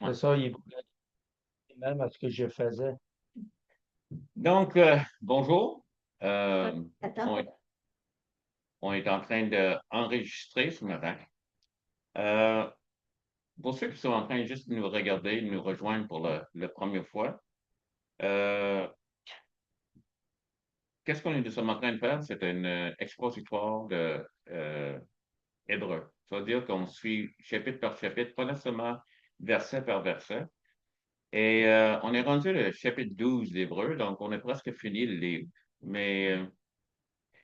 Ouais. C'est ça, il est même à ce que je faisais. Donc, bonjour. Ah, Euh, attends, on est, on est en train d'enregistrer ce matin. Euh, pour ceux qui sont en train juste de nous regarder, de nous rejoindre pour la première fois, euh, qu'est-ce qu'on est sommes en train de faire? C'est une expositoire de hébreu. Ça veut dire qu'on suit chapitre par chapitre, pas nécessairement verset par verset. Et on est rendu le chapitre 12 d'Hébreu, donc on a presque fini le livre. Mais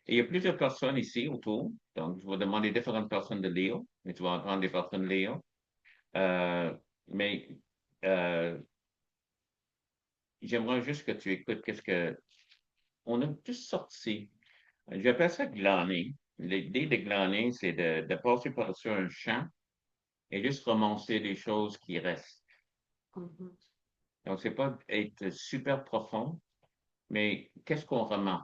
et il y a plusieurs personnes ici autour, donc je vais demander à différentes personnes de lire, mais tu vas entendre des personnes lire. Euh, mais euh, j'aimerais juste que tu écoutes qu'est-ce que on a juste sorti. J'appelle ça glaner. L'idée de glaner, c'est de passer par-dessus un champ et juste ramasser les choses qui restent. mhm. Donc, c'est pas être super profond, mais qu'est-ce qu'on ramasse?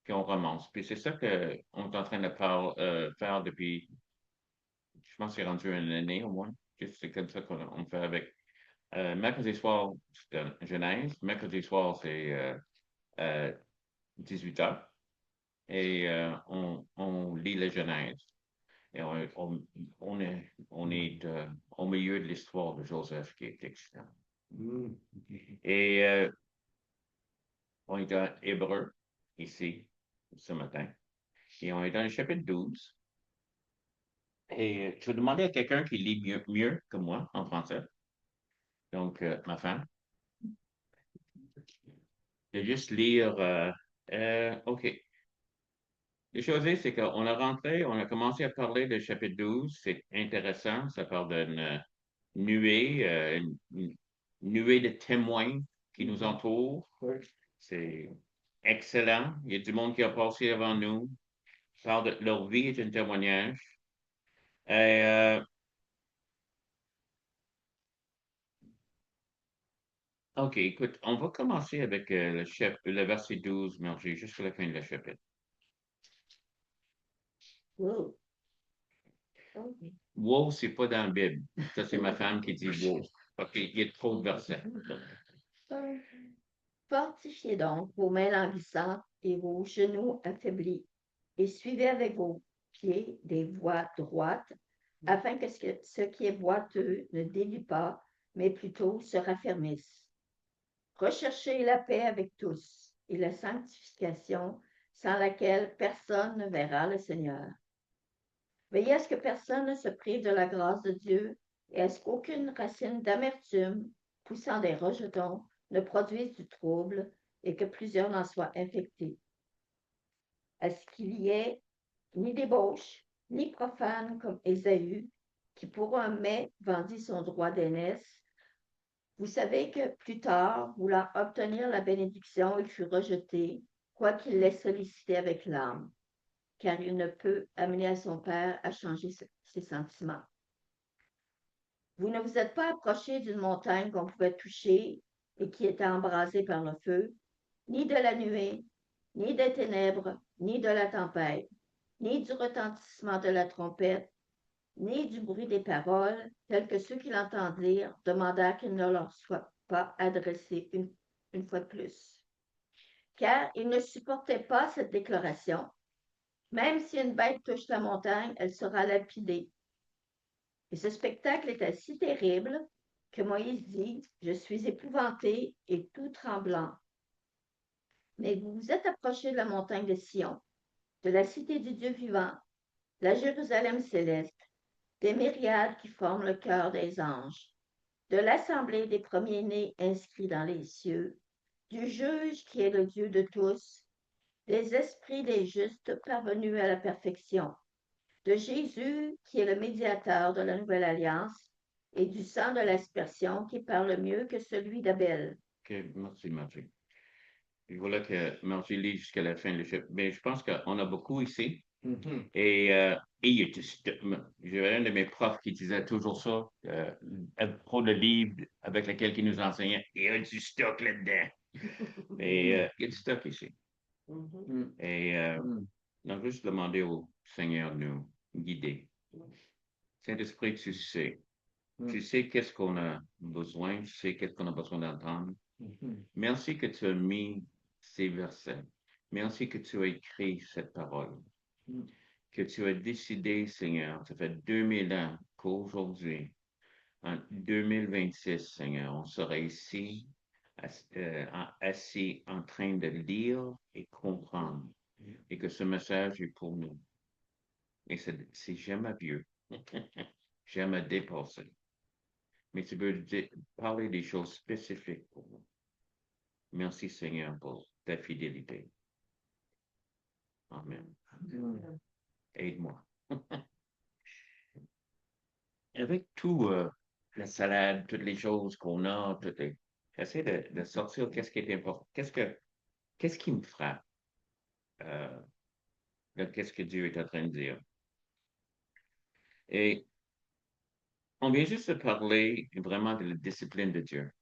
Puis on ramasse. Puis c'est ça qu'on est en train de faire depuis, je pense que c'est rendu une année au moins. C'est comme ça qu'on fait avec. Mercredi soir, c'est Genèse. Mercredi soir, c'est euh, 18 heures. Et on lit la Genèse. Et on est au milieu de l'histoire de Joseph qui est excitant. Et on est dans Hébreu ici ce matin. Et on est dans le chapitre 12. Et je vais demander à quelqu'un qui lit mieux que moi en français, donc ma femme, de juste lire. OK. Les choses, c'est qu'on a rentré, on a commencé à parler du chapitre 12. C'est intéressant. Ça parle d'une nuée, une nuée de témoins qui nous entourent. C'est excellent. Il y a du monde qui a passé avant nous. Ça parle de leur vie est un témoignage. Et, OK, écoute, on va commencer avec le verset 12, mais j'ai jusqu'à la fin de la chapitre. Oh, ok. Wow, c'est pas dans la Bible. Ça, c'est ma femme qui dit wow. OK, il y a trop de versets. Euh, Fortifiez donc vos mains languissantes et vos genoux affaiblis, et suivez avec vos pieds des voies droites, afin que ce qui est boiteux ne dévie pas, mais plutôt se raffermisse. Recherchez la paix avec tous et la sanctification, sans laquelle personne ne verra le Seigneur. Veillez à ce que personne ne se prive de la grâce de Dieu et à ce qu'aucune racine d'amertume poussant des rejetons ne produise du trouble et que plusieurs n'en soient infectés. À ce qu'il y ait ni débauche, ni profane comme Ésaü, qui pour un mets vendit son droit d'aînesse. Vous savez que plus tard, voulant obtenir la bénédiction, il fut rejeté, quoiqu'il l'ait sollicité avec larmes, car il ne peut amener à son père à changer ses sentiments. Vous ne vous êtes pas approché d'une montagne qu'on pouvait toucher et qui était embrasée par le feu, ni de la nuée, ni des ténèbres, ni de la tempête, ni du retentissement de la trompette, ni du bruit des paroles, tels que ceux qui l'entendirent demandèrent qu'il ne leur soit pas adressé une fois de plus. Car ils ne supportaient pas cette déclaration. Même si une bête touche la montagne, elle sera lapidée. Et ce spectacle était si terrible que Moïse dit, je suis épouvanté et tout tremblant. Mais vous vous êtes approché de la montagne de Sion, de la cité du Dieu vivant, la Jérusalem céleste, des myriades qui forment le cœur des anges, de l'assemblée des premiers-nés inscrits dans les cieux, du juge qui est le Dieu de tous, des esprits des justes parvenus à la perfection, de Jésus qui est le médiateur de la nouvelle alliance, et du sang de l'aspersion qui parle mieux que celui d'Abel. OK, merci, Margie. Je voulais que Margie lise jusqu'à la fin du chapitre, mais je pense qu'on a beaucoup ici. Et, il y a j'avais un de mes profs qui disait toujours ça, pour le livre avec lequel il nous enseignait, il y a du stock là-dedans. Et il y a du stock ici. Et on a juste demandé au Seigneur de nous guider. Saint-Esprit, tu sais. Tu sais qu'est-ce qu'on a besoin, tu sais qu'est-ce qu'on a besoin d'entendre. Mhm. Merci que tu as mis ces versets. Merci que tu as écrit cette parole. Mm. Que tu as décidé, Seigneur, ça fait 2000 ans qu'aujourd'hui, en 2026, Seigneur, on sera ici, assis en train de lire et comprendre, et que ce message est pour nous. Et c'est jamais vieux, jamais dépassé. Mais tu veux parler des choses spécifiques pour nous. Merci, Seigneur, pour ta fidélité. Amen. Aide-moi. Avec tout, la salade, toutes les choses qu'on a, j'essaie de sortir qu'est-ce qui est important, qu'est-ce qui me frappe, euh, de qu'est-ce que Dieu est en train de dire. Et on vient juste de parler vraiment de la discipline de Dieu.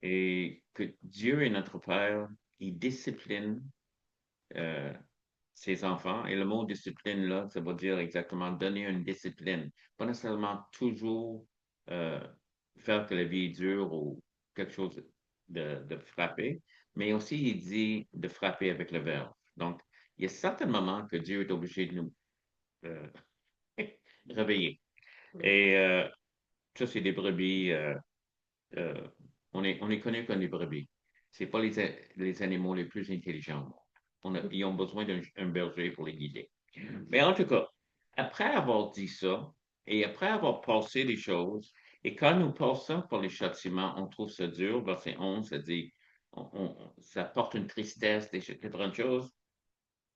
Et que Dieu est notre Père, il discipline euh, ses enfants. Et le mot discipline, là, ça veut dire exactement donner une discipline. Pas nécessairement toujours euh, faire que la vie est dure ou quelque chose de frapper, mais aussi il dit de frapper avec le verbe. Donc, il y a certains moments que Dieu est obligé de nous euh, réveiller. Et ça, c'est des brebis. Euh, on est connu comme des brebis. C'est pas les animaux les plus intelligents. Ils ont besoin d'un berger pour les guider. Mais en tout cas, après avoir dit ça, et après avoir passé les choses, et quand nous passons par les châtiments, on trouve ça dur, verset 11, ça dit, ça porte une tristesse, des différentes choses.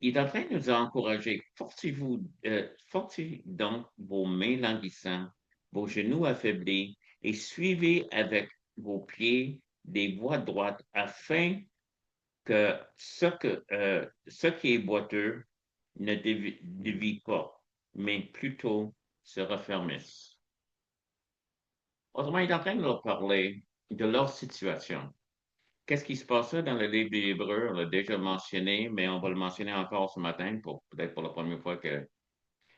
Il est en train de nous encourager. Forcez donc vos mains languissantes, vos genoux affaiblis, et suivez avec vos pieds des voies droites afin que ce qui est boiteux ne dévie pas, mais plutôt se raffermisse. Autrement, il est en train de leur parler de leur situation. Qu'est-ce qui se passait dans le livre des Hébreux? On l'a déjà mentionné, mais on va le mentionner encore ce matin, peut-être pour la première fois que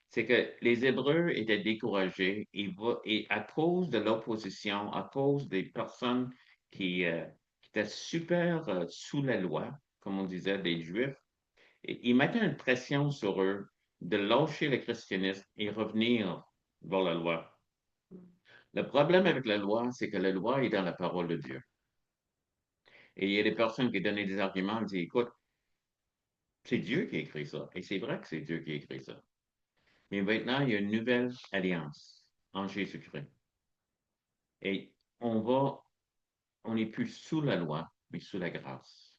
c'est que les Hébreux étaient découragés et à cause de l'opposition, à cause des personnes qui étaient super sous la loi, comme on disait, des Juifs, ils mettaient une pression sur eux de lâcher le christianisme et revenir vers la loi. Le problème avec la loi, c'est que la loi est dans la parole de Dieu. Et il y a des personnes qui donnaient des arguments, qui disaient, écoute, c'est Dieu qui a écrit ça. Et c'est vrai que c'est Dieu qui a écrit ça. Mais maintenant, il y a une nouvelle alliance en Jésus-Christ. Et on n'est plus sous la loi, mais sous la grâce.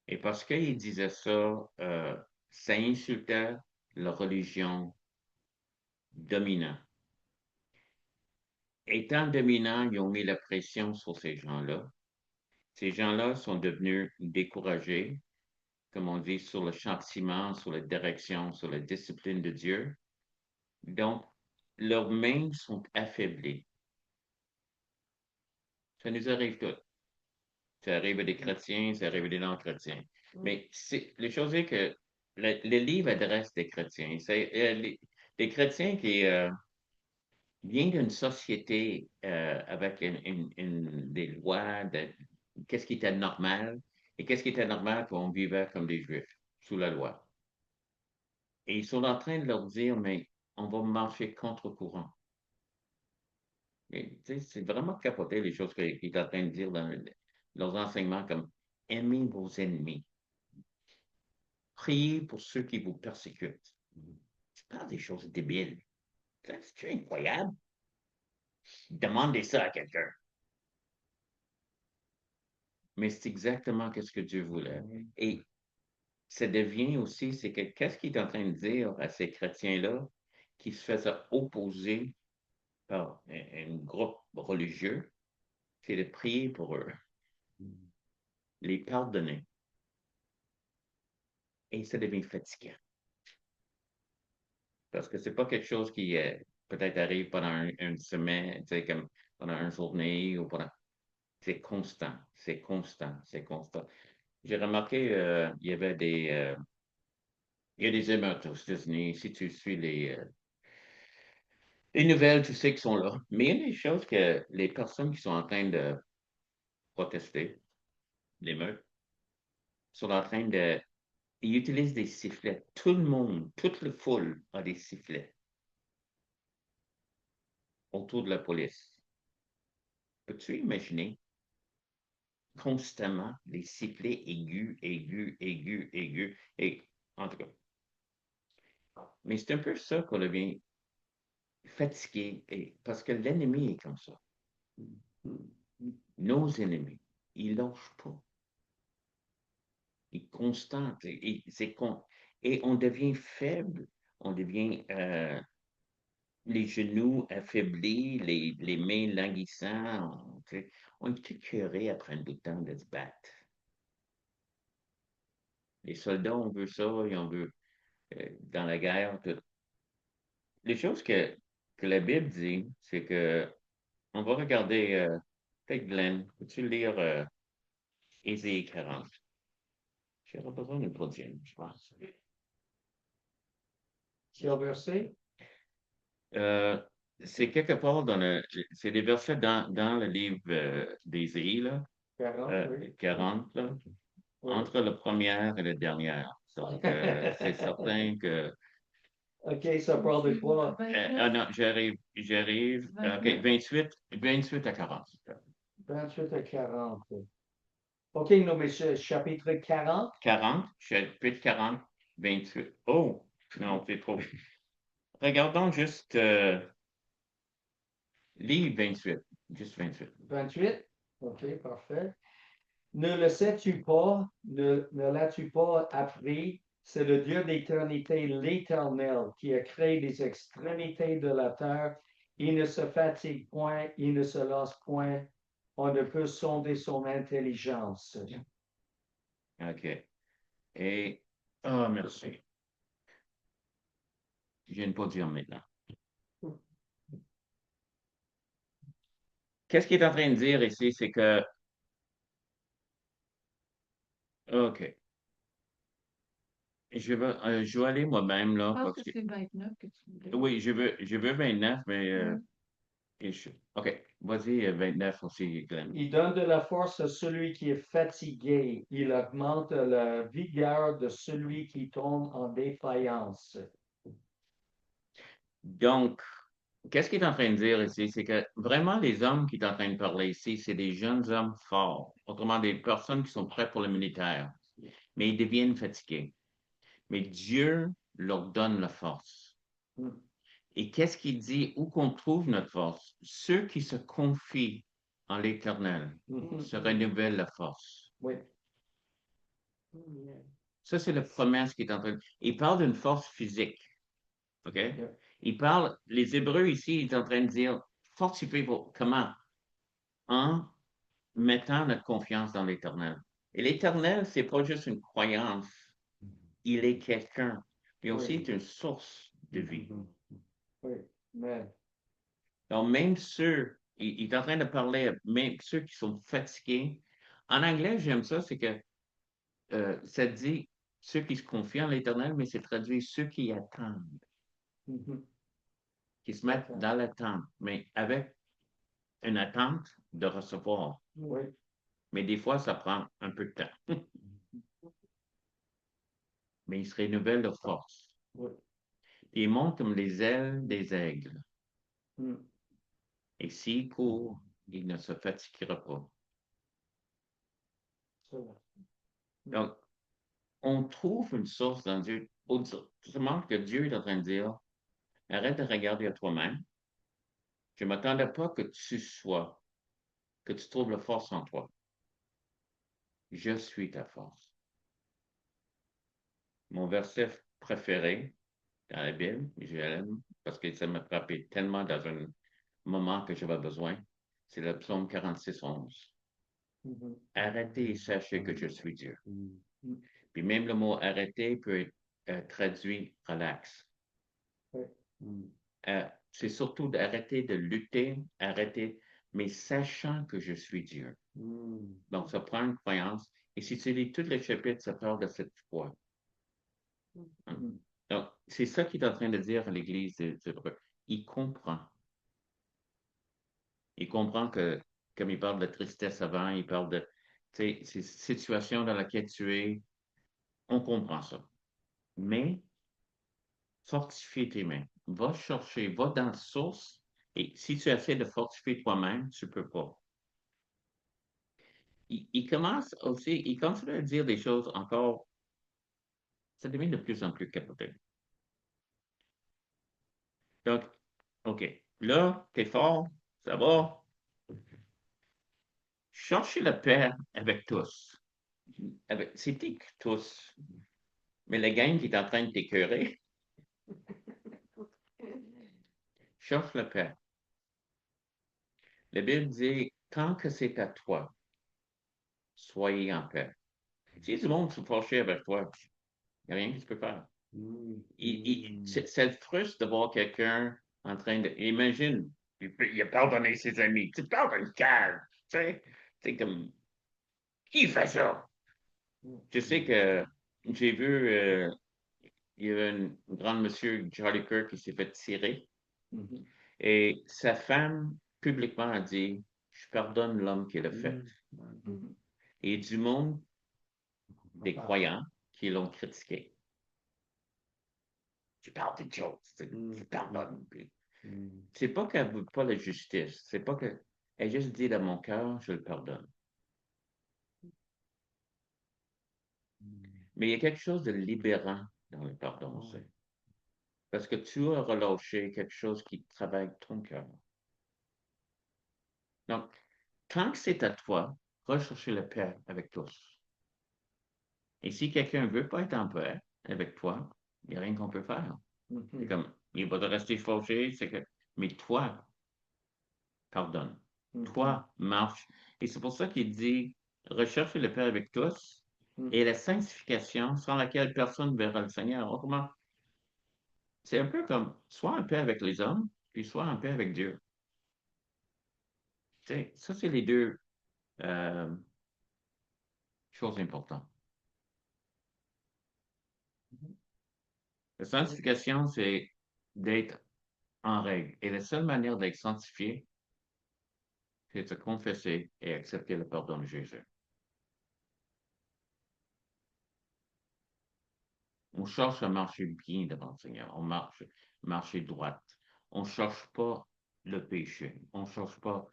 Et parce qu'il disait ça, ça insultait la religion dominante. Étant dominants, ils ont mis la pression sur ces gens-là. Ces gens-là sont devenus découragés, comme on dit, sur le châtiment, sur la direction, sur la discipline de Dieu. Donc, leurs mains sont affaiblies. Ça nous arrive tout. Ça arrive à des chrétiens, ça arrive à des non-chrétiens. Mais le chose est que le livre adresse des chrétiens. C'est les chrétiens qui viennent d'une société avec des lois, qu'est-ce qui était normal et qu'est-ce qui était normal quand on vivait comme des Juifs, sous la loi. Et ils sont en train de leur dire, mais on va marcher contre-courant. C'est vraiment capoté les choses qu'il est en train de dire dans leurs enseignements comme aimez vos ennemis, priez pour ceux qui vous persécutent. Tu parles des choses débiles. C'est incroyable. Demandez ça à quelqu'un. Mais c'est exactement ce que Dieu voulait. Et ça devient aussi, c'est que qu'est-ce qu'il est en train de dire à ces chrétiens-là qui se faisaient opposer par un groupe religieux, c'est de prier pour eux, les pardonner. Et ça devient fatigant. Parce que c'est pas quelque chose qui peut-être arrive pendant une semaine, tu sais, comme pendant une journée ou pendant. C'est constant, c'est constant, c'est constant. J'ai remarqué, il y a des émeutes aux États-Unis. Si tu suis Les nouvelles, tu sais, qui sont là. Mais il y a des choses que les personnes qui sont en train de protester, l'émeute, sont en train de. Ils utilisent des sifflets. Tout le monde, toute la foule a des sifflets autour de la police. Peux-tu imaginer constamment les sifflets aigus, aigus, aigus, aigus, et en tout cas. Mais c'est un peu ça qu'on devient fatigué, parce que l'ennemi est comme ça. Nos ennemis, ils lâchent pas. Ils constantent, et on devient faible, on devient les genoux affaiblis, les mains languissantes. On est écœuré après un bout de temps de se battre. Les soldats, on veut ça, et on veut, dans la guerre, tout. Les choses que la Bible dit, c'est que on va regarder, peut-être Glenn, peux-tu lire Ésaïe 40? J'aurais besoin d'une prochaine, je pense. Quel verset? Euh, c'est quelque part c'est des versets dans le livre d'Ésaïe, là, 40, oui. 40, là, Oui. entre la première et la dernière. Donc, c'est certain que. OK, ça parle de quoi? Non, j'arrive. OK, 28 à 40. 28 à 40. OK, non, mais chapitre 40. 40, chapitre 40, 28. Oh, non, c'est trop. Regardons juste livre 28. Juste 28. 28. OK, parfait. Ne le sais-tu pas, ne l'as-tu pas appris? C'est le Dieu d'éternité, l'Éternel, qui a créé les extrémités de la terre. Il ne se fatigue point, il ne se lasse point. On ne peut sonder son intelligence. OK. Et, oh, merci. Je viens de pas dire maintenant. Qu'est-ce qu'il est en train de dire ici? C'est que, OK. Je vais aller moi-même, là. Je pense parce que que- c'est 29 que tu voulais. Oui, je veux 29, mais. OK. Vas-y, 29 aussi, Glenn. Il donne de la force à celui qui est fatigué. Il augmente la vigueur de celui qui tombe en défaillance. Donc, qu'est-ce qu'il est en train de dire ici? C'est que vraiment, les hommes qui est en train de parler ici, c'est des jeunes hommes forts. Autrement, des personnes qui sont prêtes pour le militaire. Mais ils deviennent fatigués. Mais Dieu leur donne la force. Mm. Et qu'est-ce qu'il dit? Où qu'on trouve notre force? Ceux qui se confient en l'Éternel se renouvellent la force. Oui. Ça, c'est la promesse qui est en train de. Il parle d'une force physique. OK? Yeah. Il parle, les Hébreux ici, ils sont en train de dire, fortifiez-vous. Comment? En mettant notre confiance dans l'Éternel. Et l'Éternel, c'est pas juste une croyance. Il est quelqu'un. Mais aussi Oui. une source de vie. Oui. Mais, Donc, même ceux, il est en train de parler, même ceux qui sont fatigués. En anglais, j'aime ça, c'est que ça dit ceux qui se confient en l'Éternel, mais c'est traduit ceux qui attendent, qui se mettent dans l'attente, mais avec une attente de recevoir. oui. Mais des fois, ça prend un peu de temps. Mais ils se renouvellent de force. Oui. Ils montent comme les ailes des aigles. Mm. Et s'ils courent, il ne se fatiguera pas. Ça va. Donc, on trouve une source dans Dieu. Autrement que Dieu est en train de dire, arrête de regarder à toi-même. Je ne m'attendais pas que que tu trouves la force en toi. Je suis ta force. Mon verset préféré dans la Bible, je l'aime parce que ça m'a frappé tellement dans un moment que j'avais besoin, c'est le psaume 46, 11. Arrêtez et sachez que je suis Dieu. Puis même le mot arrêter peut être traduit relax. C'est surtout d'arrêter de lutter, mais sachant que je suis Dieu. Donc, ça prend une croyance. Et si tu lis tous les chapitres, ça parle de cette foi. Donc, c'est ça qu'il est en train de dire à l'Église des Hébreux. il comprend. Il comprend que, comme il parle de tristesse avant, il parle de, tu sais, ces situations dans lesquelles tu es, on comprend ça. Mais fortifie tes mains. Va chercher, va dans la source. Et si tu essaies de fortifier toi-même, tu ne peux pas. Il commence aussi, il continue à dire des choses encore, ça devient de plus en plus capoté. Donc, OK, là, t'es fort, ça va. Cherchez la paix avec tous. C'est qui tous? Mais le gang qui est en train de t'écœurer, cherche la paix. La Bible dit, quand que c'est à toi, soyez en paix. Si du monde se fâche avec toi, il n'y a rien que tu peux faire. Ça le frustre de voir quelqu'un en train de. Imagine, il a pardonné ses amis. Tu parles d'une cave. Tu sais, c'est comme. Qui fait ça? Je sais que j'ai vu, il y avait un grand monsieur, Charlie Kirk, qui s'est fait tirer. Mhm. Et sa femme, publiquement, a dit, je pardonne l'homme qui l'a fait. Mhm. Et du monde, des croyants, qui l'ont critiqué. Tu parles de choses, je pardonne. C'est pas qu'elle veut pas la justice, c'est pas que. Elle juste dit dans mon cœur, je le pardonne. Mais il y a quelque chose de libérant dans le pardon aussi. Parce que tu as relâché quelque chose qui travaille ton cœur. Donc, tant que c'est à toi, rechercher la paix avec tous. Et si quelqu'un ne veut pas être en paix avec toi, il n'y a rien qu'on peut faire. C'est comme, il va te rester fauché, c'est que, mais toi, pardonne. Toi, marche. Et c'est pour ça qu'il dit, recherche la paix avec tous et la sanctification sans laquelle personne ne verra le Seigneur. Autrement, c'est un peu comme, sois en paix avec les hommes, puis sois en paix avec Dieu. Tu sais, ça, c'est les deux euh, choses importantes. La sanctification, c'est d'être en règle. Et la seule manière d'être sanctifié, c'est de se confesser et accepter le pardon de Jésus. On cherche à marcher bien devant le Seigneur. On marcher droite. On ne cherche pas le péché. On ne cherche pas.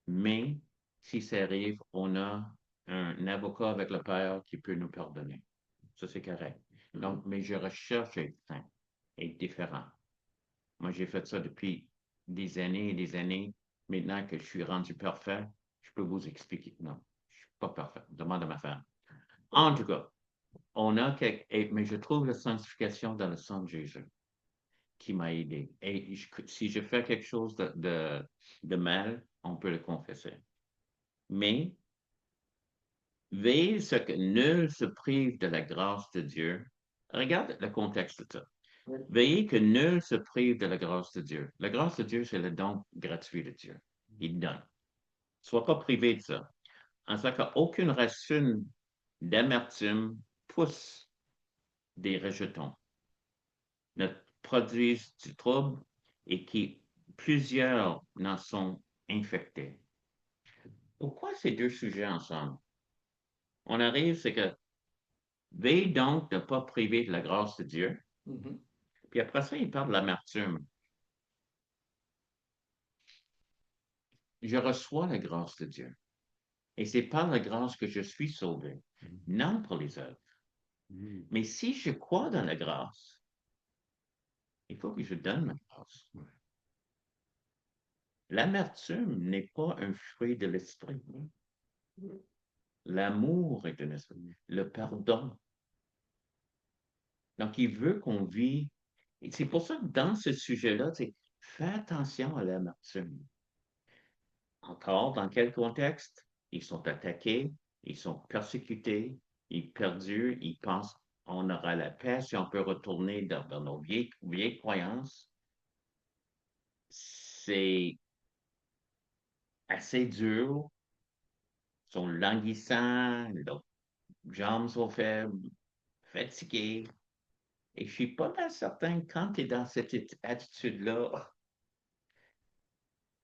Mais si ça arrive, on a un avocat avec le Père qui peut nous pardonner. Ça, c'est correct. Donc, mais je recherche à être saint, être différent. Moi, j'ai fait ça depuis des années et des années. Maintenant que je suis rendu parfait, je peux vous expliquer. Non, je ne suis pas parfait. Demande à ma femme. En tout cas, on a mais je trouve la sanctification dans le sang de Jésus qui m'a aidé. Et si je fais quelque chose de mal, on peut le confesser. Mais veillez ce que nul se prive de la grâce de Dieu. Regarde le contexte de ça. Veillez que nul se prive de la grâce de Dieu. La grâce de Dieu, c'est le don gratuit de Dieu. Il donne. Sois pas privé de ça. En ce cas, aucune racine d'amertume pousse des rejetons, ne produisent du trouble et qui plusieurs n'en sont infectés. Pourquoi ces deux sujets ensemble? On arrive, c'est que veille donc de ne pas priver de la grâce de Dieu. Puis après ça, il parle de l'amertume. Je reçois la grâce de Dieu. Et c'est par la grâce que je suis sauvé, non pour les œuvres. Mais si je crois dans la grâce, il faut que je donne ma grâce. L'amertume n'est pas un fruit de l'esprit. L'amour est un esprit. Le pardon. Donc, il veut qu'on vive. Et c'est pour ça que dans ce sujet-là, fais attention à l'amertume. Encore, dans quel contexte? Ils sont attaqués, ils sont persécutés, ils sont perdus, ils pensent on aura la paix si on peut retourner dans nos vieilles croyances. C'est assez dur, ils sont languissants, leurs jambes sont faibles, fatigués. Et je ne suis pas mal certain quand tu es dans cette attitude-là,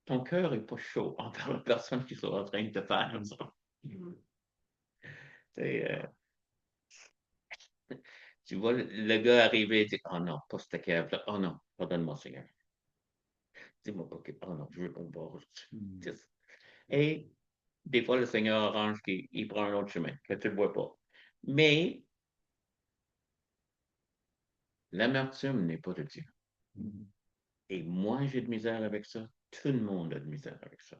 ton cœur n'est pas chaud entre la personne qui sont en train de te faire ça. Tu vois le gars arriver et dire, oh non, pas cette cave-là. Oh non, pardonne-moi, Seigneur. Dis-moi pas que, oh non, je veux pas me voir. Et des fois, le Seigneur arrange qu'il prend un autre chemin, que tu ne vois pas. Mais l'amertume n'est pas de Dieu. Et moi, j'ai de misère avec ça. Tout le monde a de misère avec ça.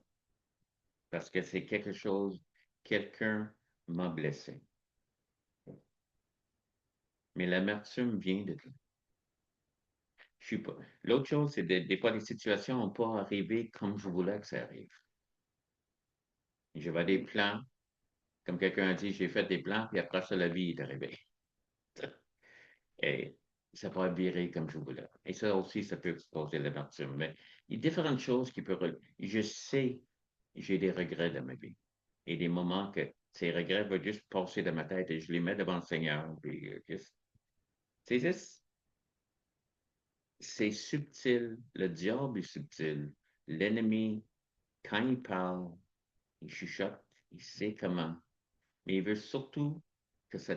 Parce que c'est quelque chose, quelqu'un m'a blessé. Mais l'amertume vient de là. Je suis pas. L'autre chose, c'est des fois, les situations n'ont pas arrivé comme je voulais que ça arrive. J'avais des plans, comme quelqu'un a dit, j'ai fait des plans, puis après ça, la vie est arrivée. Et ça peut virer comme je voulais. Et ça aussi, ça peut causer l'amertume. Mais il y a différentes choses qui peuvent. Je sais, j'ai des regrets dans ma vie. Et des moments que ces regrets vont juste passer dans ma tête et je les mets devant le Seigneur. Puis, c'est juste, c'est subtil. Le diable est subtil. L'ennemi, quand il parle, il chuchote, il sait comment. Mais il veut surtout que ça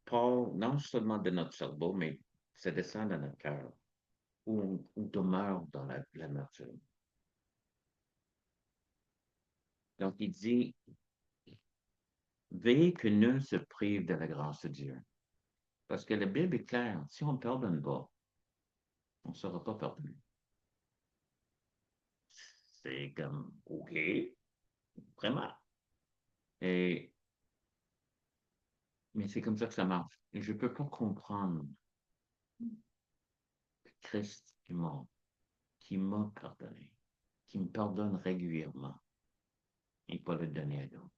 part non seulement de notre cerveau, mais ça descend dans notre cœur, où on demeure dans l'amertume. Donc, il dit, veillez que nul se prive de la grâce de Dieu. Parce que la Bible est claire, si on ne pardonne pas, on ne sera pas pardonné. C'est comme, OK, vraiment. Et, mais c'est comme ça que ça marche. Et je ne peux pas comprendre que Christ est mort, qui m'a pardonné, qui me pardonne régulièrement, et pas le donner à d'autres.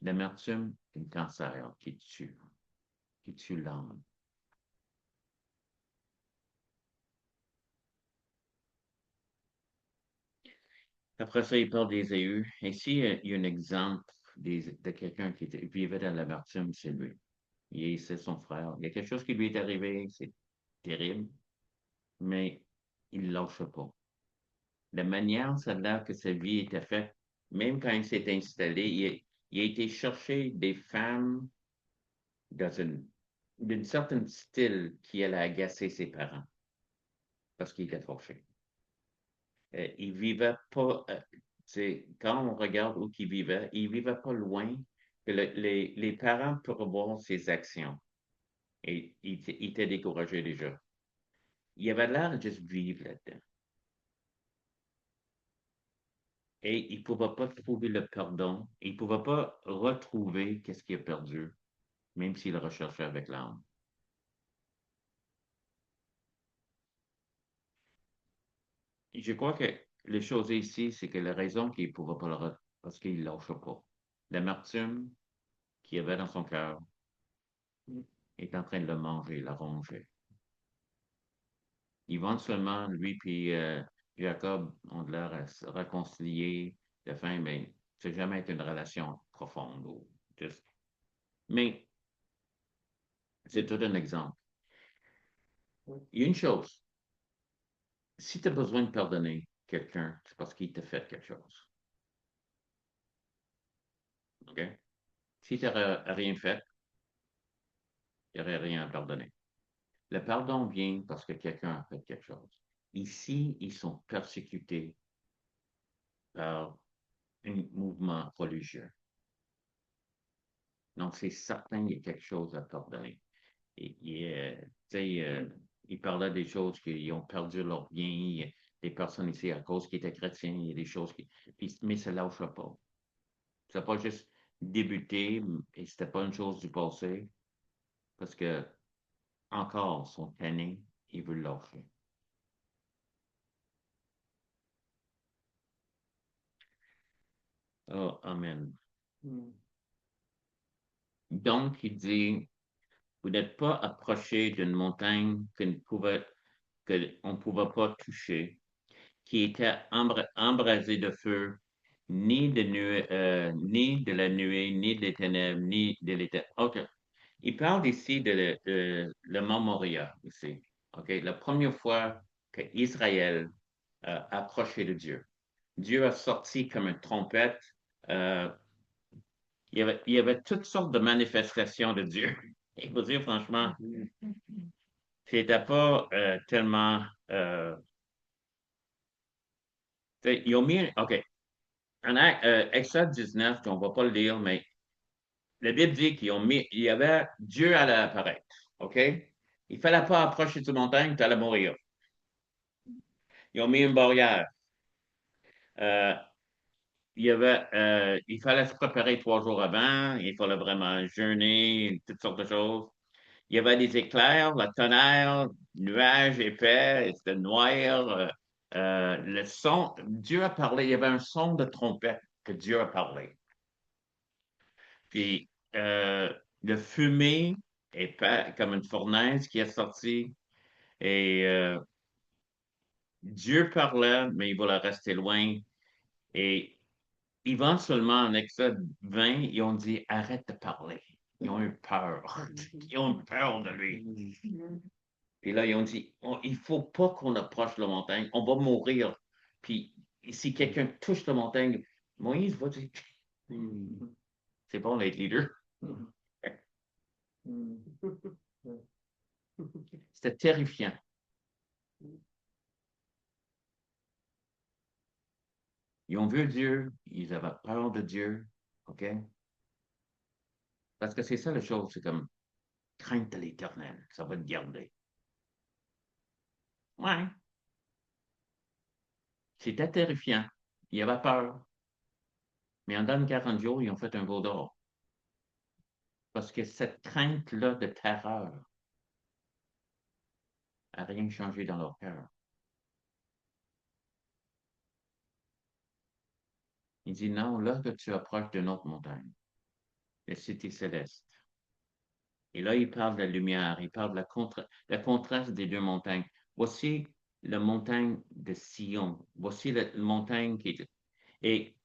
L'amertume est un cancer qui tue l'âme. Après ça, il parle des Éhus. Ici, il y a un exemple de quelqu'un qui vivait dans l'amertume, c'est lui. C'est son frère. Il y a quelque chose qui lui est arrivé, c'est terrible, mais il ne lâche pas. La manière, ça a l'air que sa vie était faite, même quand il s'est installé, il a été chercher des femmes dans d'une certaine style qui allait agacer ses parents parce qu'il était fâché. Il vivait pas, quand on regarde où il vivait pas loin que les parents peuvent voir ses actions. Et il était découragé déjà. Il avait l'air de juste vivre là-dedans. Et il ne pouvait pas trouver le pardon. Il ne pouvait pas retrouver qu'est-ce qu'il a perdu, même s'il le recherchait avec l'âme. Je crois que les choses ici, c'est que la raison qu'il ne pouvait pas le retrouver, parce qu'il ne lâchait pas. L'amertume qu'il avait dans son cœur est en train de le manger, la ronger. Éventuellement, lui puis Jacob ont l'air à se réconcilier de fin, mais ça n'a jamais été une relation profonde. Mais c'est tout un exemple. Il y a une chose. Si tu as besoin de pardonner quelqu'un, c'est parce qu'il t'a fait quelque chose. OK? Si tu n'aurais rien fait, il n'y aurait rien à pardonner. Le pardon vient parce que quelqu'un a fait quelque chose. Ici, ils sont persécutés par un mouvement religieux. Donc, c'est certain qu'il y a quelque chose à pardonner. Il parlait des choses qu'ils ont perdu leur bien. Il y a des personnes ici à cause qu'ils étaient chrétiens. Il y a des choses qui. Mais ça ne lâche pas. Ça n'a pas juste débuté et c'était pas une chose du passé parce que encore sont tannés, ils veulent lâcher. Oh, Amen. Donc, il dit, vous n'êtes pas approché d'une montagne qu'on ne pouvait pas toucher, qui était embrasée de feu, ni de la nuée, ni des ténèbres, ni de l'éternel. OK. Il parle ici de le mont Moria, ici. OK? La première fois qu'Israël a approché de Dieu. Dieu a sorti comme une trompette. euh, il y avait toutes sortes de manifestations de Dieu. Il faut dire franchement, c'était pas tellement. Ils ont mis. OK. En Exode 19, on ne va pas le lire, mais la Bible dit qu'ils ont mis. Il y avait Dieu allait apparaître. OK? Il ne fallait pas approcher de cette montagne, tu allais mourir. Ils ont mis une barrière. Euh, il fallait se préparer 3 jours avant, il fallait vraiment jeûner, toutes sortes de choses. Il y avait des éclairs, le tonnerre, nuages épais, c'était noir. Le son, Dieu a parlé, il y avait un son de trompette que Dieu a parlé. Puis le fumée épais, comme une fournaise qui est sortie. Et Dieu parlait, mais il voulait rester loin. Et éventuellement, en Exode 20, ils ont dit arrête de parler. Ils ont eu peur. Ils ont eu peur de lui. Puis là, ils ont dit il ne faut pas qu'on approche la montagne, on va mourir. Puis si quelqu'un touche la montagne, Moïse va dire c'est bon d'être leader. C'était terrifiant. Ils ont vu Dieu, ils avaient peur de Dieu. OK? Parce que c'est ça la chose, c'est comme crainte de l'éternel, ça va te garder. Ouais, c'était terrifiant. Il y avait peur. Mais en dans 40 jours, ils ont fait un veau d'or. Parce que cette crainte-là de terreur n'a rien changé dans leur cœur. Il dit non, là que tu approches d'une autre montagne, la cité céleste. Et là, il parle de la lumière, il parle de la contraste des deux montagnes. Voici la montagne de Sion. Voici la montagne qui est. Et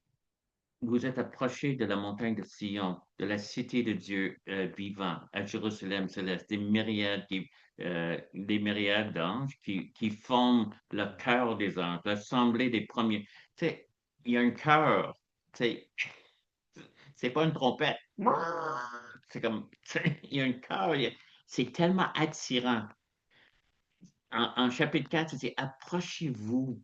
vous êtes approché de la montagne de Sion, de la cité de Dieu vivant, à Jérusalem céleste, des myriades d'anges qui forment le cœur des anges, l'assemblée des premiers. Tu sais, il y a un cœur. Tu sais, c'est pas une trompette. C'est comme, il y a un cœur. C'est tellement attirant. En chapitre 4, c'est approchez-vous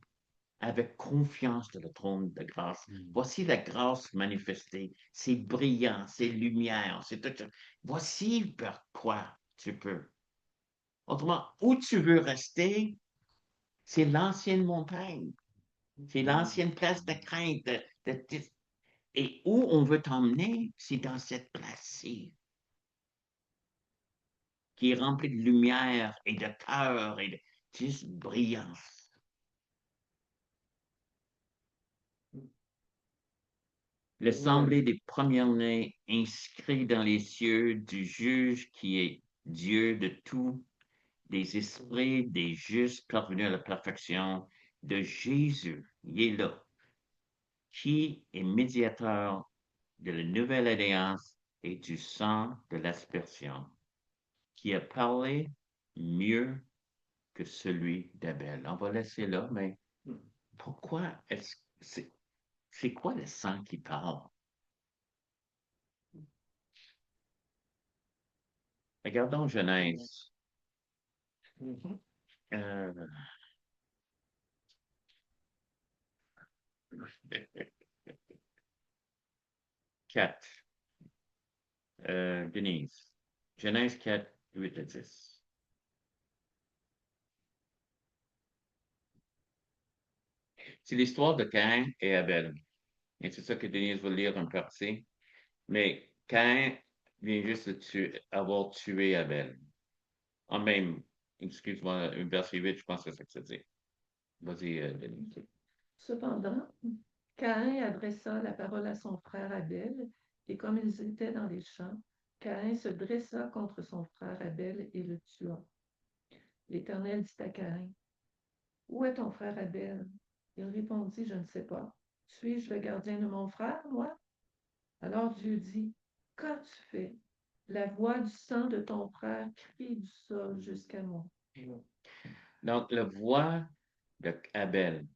avec confiance de le trône de grâce. Voici la grâce manifestée. C'est brillant, c'est lumière, c'est tout ça. Voici vers quoi tu peux. Autrement, où tu veux rester, c'est l'ancienne montagne. C'est l'ancienne place de crainte. Et où on veut t'emmener, c'est dans cette place-ci, qui est remplie de lumière et de cœur et de juste brillance. L'assemblée des premiers-nés inscrits dans les cieux du juge qui est Dieu de tous, des esprits des justes parvenus à la perfection, de Jésus, il est là, qui est médiateur de la nouvelle alliance et du sang de l'aspersion, qui a parlé mieux que celui d'Abel. On va laisser là, mais pourquoi est-ce que c'est quoi le sang qui parle? Regardons Genèse. Euh, 4. Denise. Genèse 4, 8 à 10. C'est l'histoire de Caïn et Abel. Et c'est ça que Denise va lire en partie. Mais Caïn vient juste avoir tué Abel. En même, excuse-moi, verset 8, je pense que c'est ça que ça dit. Vas-y, Denise. Cependant, Caïn adressa la parole à son frère Abel, et comme ils étaient dans les champs, Caïn se dressa contre son frère Abel et le tua. L'Éternel dit à Caïn, où est ton frère Abel? Il répondit, je ne sais pas. Suis-je le gardien de mon frère, moi? Alors Dieu dit, qu'as-tu fait? La voix du sang de ton frère crie du sol jusqu'à moi. Donc, la voix d'Abel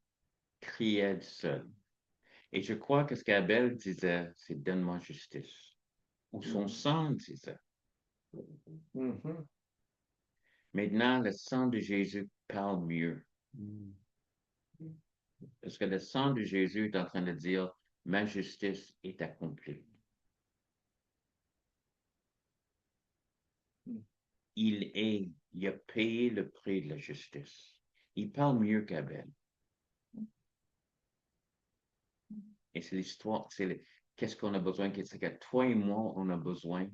criait du sol. Et je crois que ce qu'Abel disait, c'est donne-moi justice. Ou son sang disait. Mhm. Maintenant, le sang de Jésus parle mieux. Parce que le sang de Jésus est en train de dire, ma justice est accomplie. Il a payé le prix de la justice. Il parle mieux qu'Abel. Et c'est l'histoire, qu'est-ce qu'on a besoin, c'est que toi et moi, on a besoin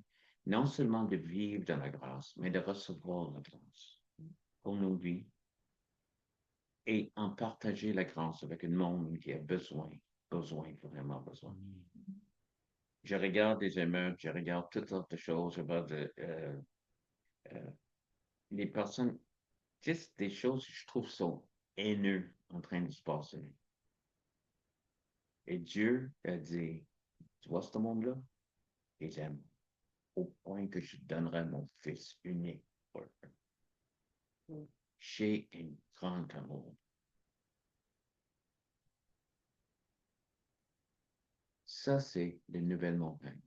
non seulement de vivre dans la grâce, mais de recevoir la grâce pour nos vies et en partager la grâce avec un monde qui a besoin, vraiment besoin. Je regarde des émeutes, je regarde toutes sortes de choses, je regarde les personnes, juste des choses que je trouve sont haineuses en train de se passer. Et Dieu a dit, tu vois ce monde-là? Et j'aime au point que je donnerai mon fils unique pour eux. J'ai un grand amour. Ça, c'est les nouvelles montagnes.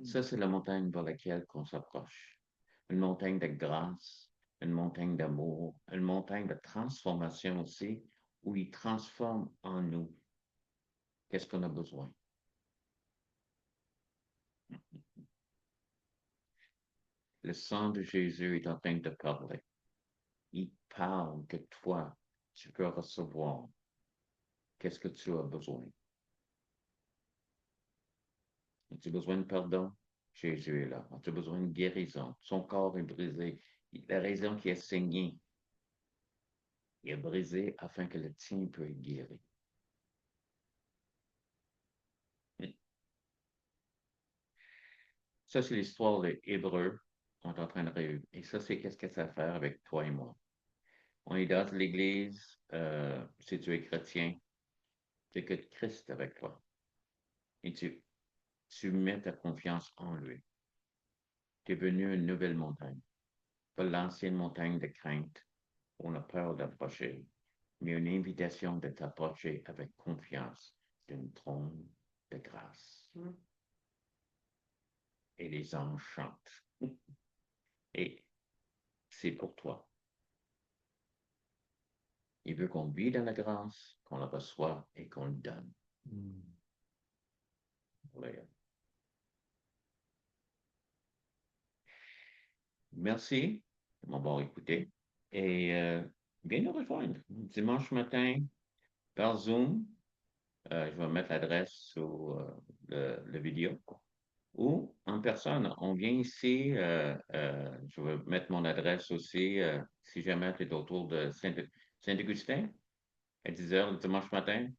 Ça, c'est la montagne vers laquelle on s'approche. Une montagne de grâce, une montagne d'amour, une montagne de transformation aussi, où il transforme en nous. Qu'est-ce qu'on a besoin? Le sang de Jésus est en train de parler. Il parle que toi, tu peux recevoir. Qu'est-ce que tu as besoin? As-tu besoin de pardon? Jésus est là. As-tu besoin de guérison? Son corps est brisé. La raison qui est saigné est brisé afin que le tien puisse être guéri. Ça, c'est l'histoire des Hébreux qu'on est en train de réunir. Et ça, c'est qu'est-ce que ça a à faire avec toi et moi. On est dans l'Église, si tu es chrétien, c'est que Christ est avec toi. Et tu mets ta confiance en lui. Tu es venu une nouvelle montagne. Pas l'ancienne montagne de crainte. On a peur d'approcher, mais une invitation de t'approcher avec confiance d'une trône de grâce. Et les anges chantent. Et c'est pour toi. Il veut qu'on vit dans la grâce, qu'on la reçoit et qu'on le donne. Voilà. Merci de m'avoir écouté et viens nous rejoindre dimanche matin par Zoom. Je vais mettre l'adresse sur le vidéo ou en personne. On vient ici. Je vais mettre mon adresse aussi si jamais tu es autour de Saint-Augustin à 10 heures le dimanche matin.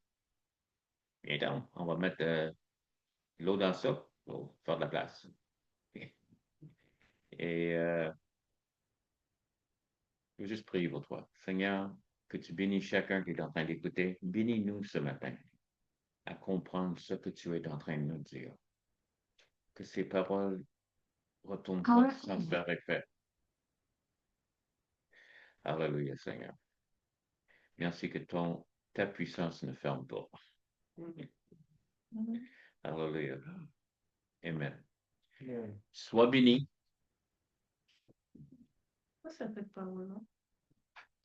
Viens donc, on va mettre l'eau dans ça pour faire de la place. Et je veux juste prier pour toi. Seigneur, que tu bénis chacun qui est en train d'écouter. Bénis-nous ce matin à comprendre ce que tu es en train de nous dire. Que ces paroles retournent pas sans faire effet. Alléluia, Seigneur. Merci que ta puissance ne ferme pas. Alléluia. Amen. Amen. Sois béni. Ça fait pas, non?